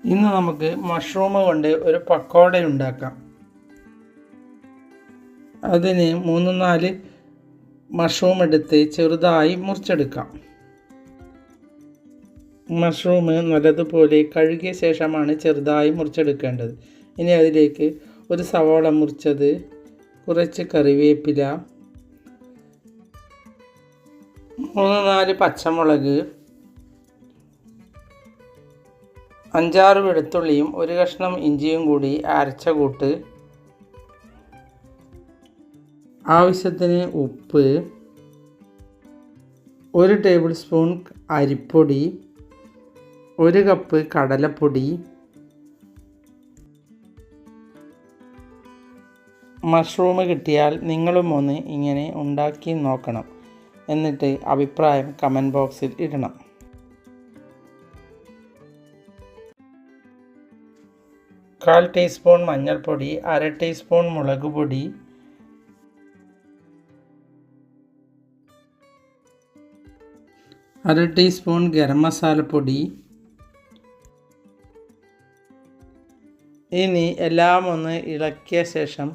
ഇന്ന് നമുക്ക് മഷ്റൂം കൊണ്ട് ഒരു പക്കോട ഉണ്ടാക്കാം. അതിന് 3-4 മഷ്റൂം എടുത്ത് ചെറുതായി മുറിച്ചെടുക്കാം. മഷ്റൂം നല്ലതുപോലെ കഴുകിയ ശേഷമാണ് ചെറുതായി മുറിച്ചെടുക്കേണ്ടത്. ഇനി അതിലേക്ക് ഒരു സവാള മുറിച്ചത്, കുറച്ച് കറിവേപ്പില, 3-4 പച്ചമുളക്, 5-6 വെളുത്തുള്ളിയും ഒരു കഷ്ണം ഇഞ്ചിയും കൂടി അരച്ച കൂട്ട്, ആവശ്യത്തിന് ഉപ്പ്, 1 ടേബിൾ സ്പൂൺ അരിപ്പൊടി, 1 കപ്പ് കടലപ്പൊടി. മഷ്റൂം കിട്ടിയാൽ നിങ്ങളും ഒന്ന് ഇങ്ങനെ ഉണ്ടാക്കി നോക്കണം. എന്നിട്ട് അഭിപ്രായം കമൻറ്റ് ബോക്സിൽ ഇടണം. കാൽ ടീസ്പൂൺ മഞ്ഞൾപ്പൊടി, 1/2 ടീസ്പൂൺ മുളക് പൊടി, 1/2 ടീസ്പൂൺ ഗരം മസാലപ്പൊടി. ഇനി എല്ലാം ഒന്ന് ഇളക്കിയ ശേഷം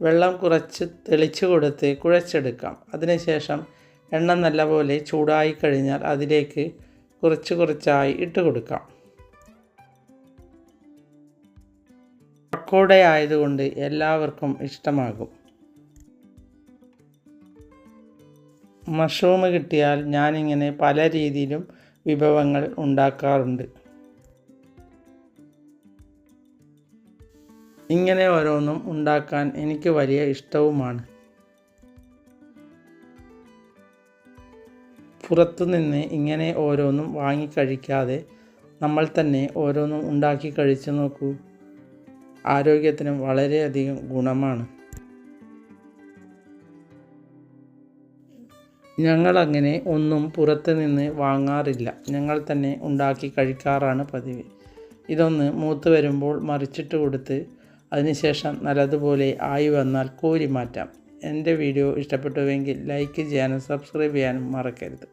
വെള്ളം കുറച്ച് തെളിച്ച് കൊടുത്ത് കുഴച്ചെടുക്കാം. അതിനുശേഷം എണ്ണ നല്ലപോലെ ചൂടായി കഴിഞ്ഞാൽ അതിലേക്ക് കുറച്ചായി ഇട്ട് കൊടുക്കാം. പക്കോട ആയതുകൊണ്ട് എല്ലാവർക്കും ഇഷ്ടമാകും. മഷ്റൂം കിട്ടിയാൽ ഞാനിങ്ങനെ പല രീതിയിലും വിഭവങ്ങൾ ഉണ്ടാക്കാറുണ്ട്. ഇങ്ങനെ ഓരോന്നും ഉണ്ടാക്കാൻ എനിക്ക് വലിയ ഇഷ്ടവുമാണ്. പുറത്തുനിന്ന് ഇങ്ങനെ ഓരോന്നും വാങ്ങിക്കഴിക്കാതെ നമ്മൾ തന്നെ ഓരോന്നും ഉണ്ടാക്കി കഴിച്ചു നോക്കൂ. ആരോഗ്യത്തിനും വളരെയധികം ഗുണമാണ്. ഞങ്ങളങ്ങനെ ഒന്നും പുറത്ത് നിന്ന് വാങ്ങാറില്ല. ഞങ്ങൾ തന്നെ ഉണ്ടാക്കി കഴിക്കാറാണ് പതിവ്. ഇതൊന്ന് മൂത്ത് വരുമ്പോൾ മറിച്ചിട്ട് കൊടുത്ത് അതിനുശേഷം നല്ലതുപോലെ ആയി വന്നാൽ കോരി മാറ്റാം. എൻ്റെ വീഡിയോ ഇഷ്ടപ്പെട്ടുവെങ്കിൽ ലൈക്ക് ചെയ്യാനും സബ്സ്ക്രൈബ് ചെയ്യാനും മറക്കരുത്.